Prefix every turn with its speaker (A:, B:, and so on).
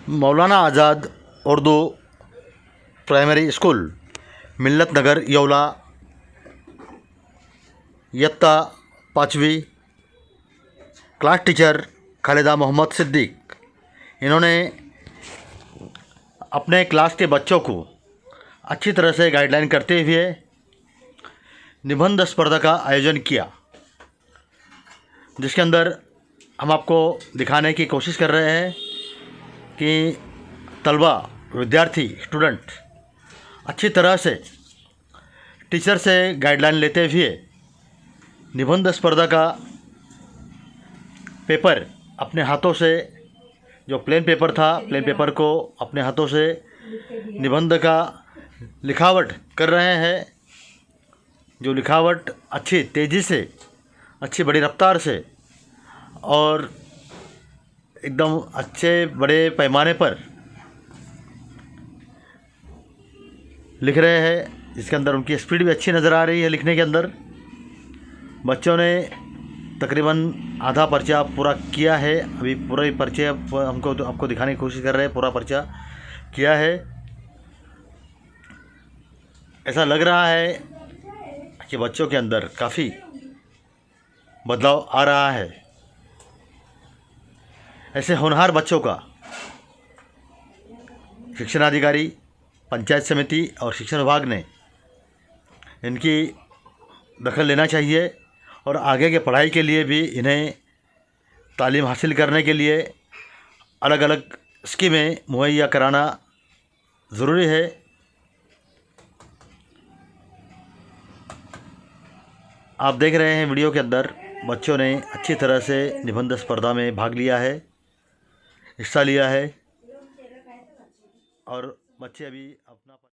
A: मौलाना आज़ाद Urdu primary school, मिल्लत नगर, यौला, इयत्ता 5वीं। Class teacher Khalida Mohammad Siddique. इन्होंने अपने क्लास के बच्चों को अच्छी तरह से गाइडलाइन करते हुए निबंध स्पर्धा का आयोजन किया, जिसके अंदर हम आपको दिखाने की कोशिश कर रहे हैं कि तलबा, विद्यार्थी, स्टूडेंट अच्छी तरह से टीचर से गाइडलाइन लेते हुए निबंध स्पर्धा का पेपर अपने हाथों से, जो प्लेन पेपर था, प्लेन पेपर को अपने हाथों से निबंध का लिखावट कर रहे हैं। जो लिखावट अच्छी तेज़ी से, अच्छी बड़ी रफ्तार से और एकदम अच्छे बड़े पैमाने पर लिख रहे हैं, इसके अंदर उनकी स्पीड भी अच्छी नज़र आ रही है लिखने के अंदर। बच्चों ने तकरीबन आधा पर्चा पूरा किया है। अभी पूरा पर्चे आपको दिखाने की कोशिश कर रहे हैं, पूरा पर्चा किया है। ऐसा लग रहा है कि बच्चों के अंदर काफ़ी बदलाव आ रहा है। ऐसे होनहार बच्चों का शिक्षण अधिकारी, पंचायत समिति और शिक्षण विभाग ने इनकी दखल लेना चाहिए और आगे के पढ़ाई के लिए भी इन्हें तालीम हासिल करने के लिए अलग अलग स्कीमें मुहैया कराना ज़रूरी है। आप देख रहे हैं वीडियो के अंदर बच्चों ने अच्छी तरह से निबंध स्पर्धा में भाग लिया है, हिस्सा लिया है और बच्चे अभी अपना